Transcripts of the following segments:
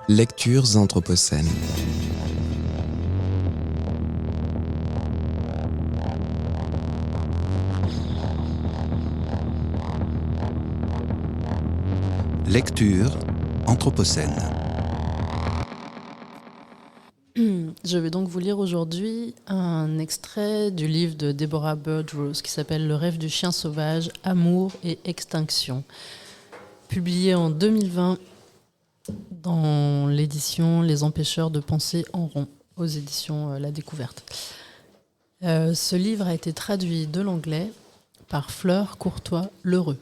Lectures anthropocènes. Lecture anthropocène. Je vais donc vous lire aujourd'hui un extrait du livre de Deborah Bird-Rose qui s'appelle « Le rêve du chien sauvage, amour et extinction », publié en 2020 dans l'édition Les Empêcheurs de penser en rond, aux éditions La Découverte. Ce livre a été traduit de l'anglais par Fleur Courtois-L'Heureux.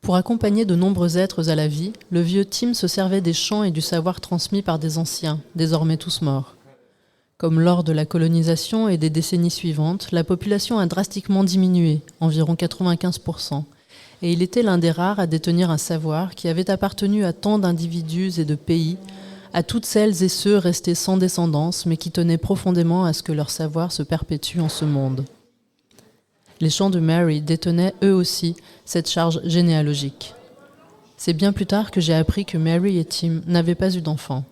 Pour accompagner de nombreux êtres à la vie, le vieux Tim se servait des chants et du savoir transmis par des anciens, désormais tous morts. Comme lors de la colonisation et des décennies suivantes, la population a drastiquement diminué, environ 95%, et il était l'un des rares à détenir un savoir qui avait appartenu à tant d'individus et de pays, à toutes celles et ceux restés sans descendance, mais qui tenaient profondément à ce que leur savoir se perpétue en ce monde. Les chants de Mary détenaient eux aussi cette charge généalogique. C'est bien plus tard que j'ai appris que Mary et Tim n'avaient pas eu d'enfants.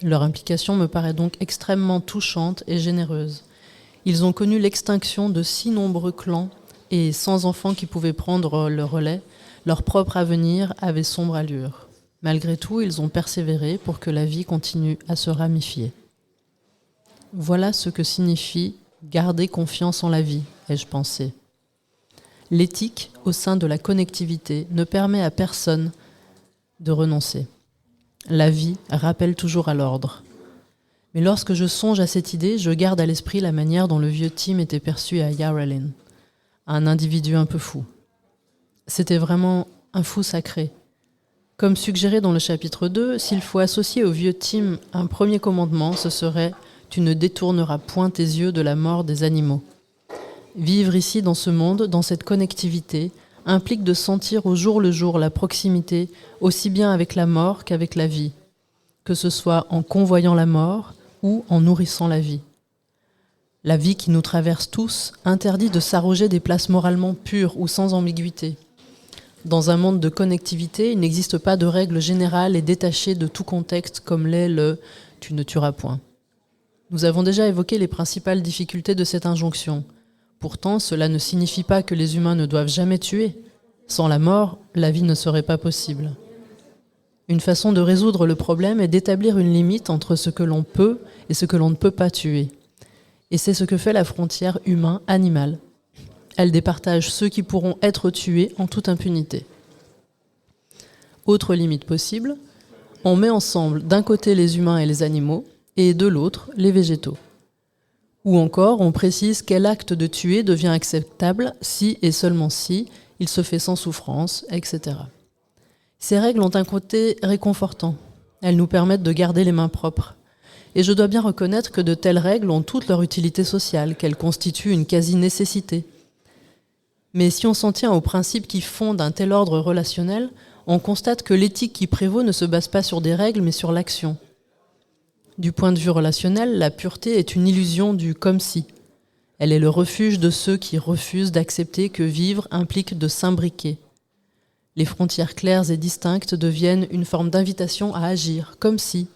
Leur implication me paraît donc extrêmement touchante et généreuse. Ils ont connu l'extinction de si nombreux clans et sans enfants qui pouvaient prendre le relais, leur propre avenir avait sombre allure. Malgré tout, ils ont persévéré pour que la vie continue à se ramifier. Voilà ce que signifie garder confiance en la vie, ai-je pensé. L'éthique, au sein de la connectivité, ne permet à personne de renoncer. La vie rappelle toujours à l'ordre. Mais lorsque je songe à cette idée, je garde à l'esprit la manière dont le vieux Tim était perçu à Yarralin, un individu un peu fou. C'était vraiment un fou sacré. Comme suggéré dans le chapitre 2, s'il faut associer au vieux Tim un premier commandement, ce serait « Tu ne détourneras point tes yeux de la mort des animaux ». Vivre ici dans ce monde, dans cette connectivité, implique de sentir au jour le jour la proximité aussi bien avec la mort qu'avec la vie, que ce soit en convoyant la mort ou en nourrissant la vie. La vie qui nous traverse tous interdit de s'arroger des places moralement pures ou sans ambiguïté. Dans un monde de connectivité, il n'existe pas de règle générale et détachée de tout contexte comme l'est le « tu ne tueras point ». Nous avons déjà évoqué les principales difficultés de cette injonction. Pourtant, cela ne signifie pas que les humains ne doivent jamais tuer. Sans la mort, la vie ne serait pas possible. Une façon de résoudre le problème est d'établir une limite entre ce que l'on peut et ce que l'on ne peut pas tuer. Et c'est ce que fait la frontière humain-animal. Elle départage ceux qui pourront être tués en toute impunité. Autre limite possible, on met ensemble d'un côté les humains et les animaux, et de l'autre les végétaux. Ou encore, on précise quel acte de tuer devient acceptable si et seulement si il se fait sans souffrance, etc. Ces règles ont un côté réconfortant. Elles nous permettent de garder les mains propres. Et je dois bien reconnaître que de telles règles ont toute leur utilité sociale, qu'elles constituent une quasi-nécessité. Mais si on s'en tient aux principes qui fondent un tel ordre relationnel, on constate que l'éthique qui prévaut ne se base pas sur des règles, mais sur l'action. Du point de vue relationnel, la pureté est une illusion du « comme si ». Elle est le refuge de ceux qui refusent d'accepter que vivre implique de s'imbriquer. Les frontières claires et distinctes deviennent une forme d'invitation à agir, comme s'il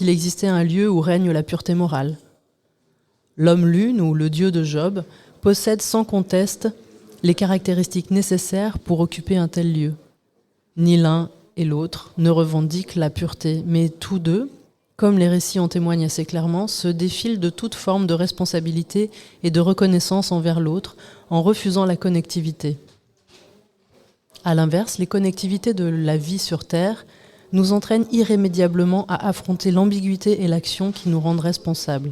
existait un lieu où règne la pureté morale. L'homme-lune, ou le dieu de Job, possède sans conteste les caractéristiques nécessaires pour occuper un tel lieu. Ni l'un et l'autre ne revendiquent la pureté, mais tous deux, comme les récits en témoignent assez clairement, se défilent de toute forme de responsabilité et de reconnaissance envers l'autre en refusant la connectivité. À l'inverse, les connectivités de la vie sur Terre nous entraînent irrémédiablement à affronter l'ambiguïté et l'action qui nous rendent responsables.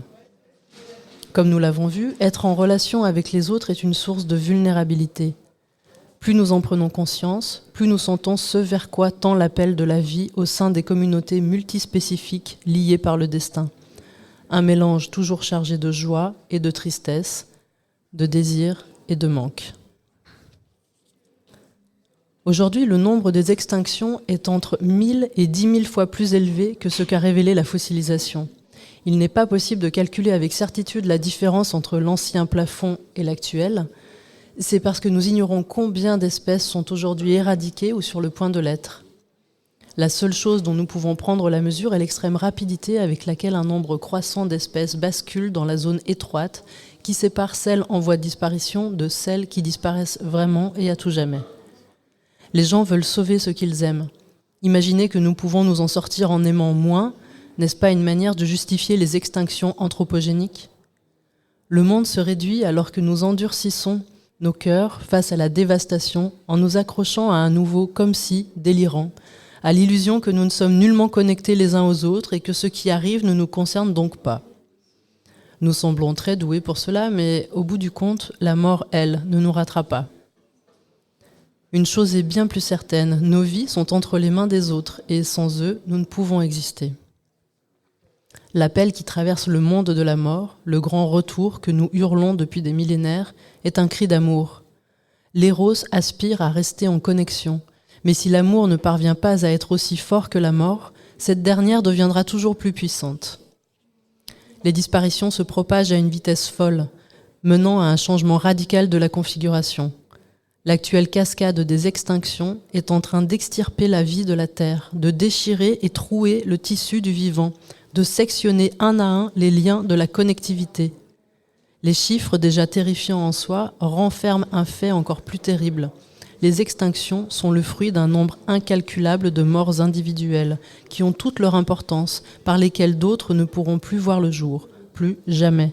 Comme nous l'avons vu, être en relation avec les autres est une source de vulnérabilité. Plus nous en prenons conscience, plus nous sentons ce vers quoi tend l'appel de la vie au sein des communautés multispécifiques liées par le destin. Un mélange toujours chargé de joie et de tristesse, de désir et de manque. Aujourd'hui, le nombre des extinctions est entre 1000 et 10 000 fois plus élevé que ce qu'a révélé la fossilisation. Il n'est pas possible de calculer avec certitude la différence entre l'ancien plafond et l'actuel. C'est parce que nous ignorons combien d'espèces sont aujourd'hui éradiquées ou sur le point de l'être. La seule chose dont nous pouvons prendre la mesure est l'extrême rapidité avec laquelle un nombre croissant d'espèces bascule dans la zone étroite qui sépare celles en voie de disparition de celles qui disparaissent vraiment et à tout jamais. Les gens veulent sauver ce qu'ils aiment. Imaginer que nous pouvons nous en sortir en aimant moins, n'est-ce pas une manière de justifier les extinctions anthropogéniques ? Le monde se réduit alors que nous endurcissons nos cœurs face à la dévastation en nous accrochant à un nouveau comme si délirant, à l'illusion que nous ne sommes nullement connectés les uns aux autres et que ce qui arrive ne nous concerne donc pas. Nous semblons très doués pour cela, mais au bout du compte, la mort, elle, ne nous ratera pas. Une chose est bien plus certaine, nos vies sont entre les mains des autres et sans eux, nous ne pouvons exister. L'appel qui traverse le monde de la mort, le grand retour que nous hurlons depuis des millénaires, est un cri d'amour. L'éros aspire à rester en connexion, mais si l'amour ne parvient pas à être aussi fort que la mort, cette dernière deviendra toujours plus puissante. Les disparitions se propagent à une vitesse folle, menant à un changement radical de la configuration. L'actuelle cascade des extinctions est en train d'extirper la vie de la Terre, de déchirer et trouer le tissu du vivant, de sectionner un à un les liens de la connectivité. Les chiffres déjà terrifiants en soi renferment un fait encore plus terrible. Les extinctions sont le fruit d'un nombre incalculable de morts individuelles qui ont toute leur importance, par lesquelles d'autres ne pourront plus voir le jour, plus jamais.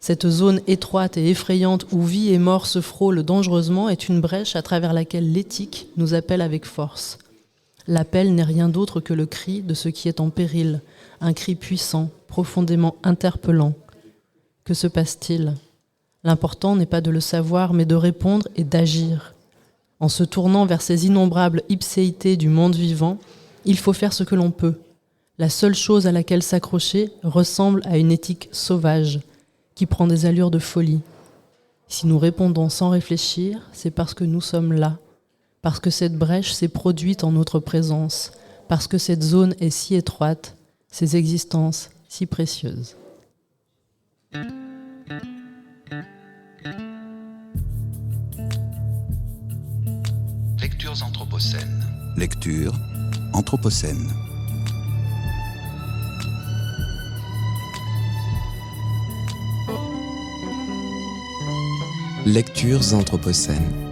Cette zone étroite et effrayante où vie et mort se frôlent dangereusement est une brèche à travers laquelle l'éthique nous appelle avec force. L'appel n'est rien d'autre que le cri de ce qui est en péril, un cri puissant, profondément interpellant. Que se passe-t-il ? L'important n'est pas de le savoir, mais de répondre et d'agir. En se tournant vers ces innombrables ipséités du monde vivant, il faut faire ce que l'on peut. La seule chose à laquelle s'accrocher ressemble à une éthique sauvage, qui prend des allures de folie. Si nous répondons sans réfléchir, c'est parce que nous sommes là, parce que cette brèche s'est produite en notre présence, parce que cette zone est si étroite, ces existences si précieuses. Lectures anthropocènes. Lecture anthropocène. Lectures anthropocènes.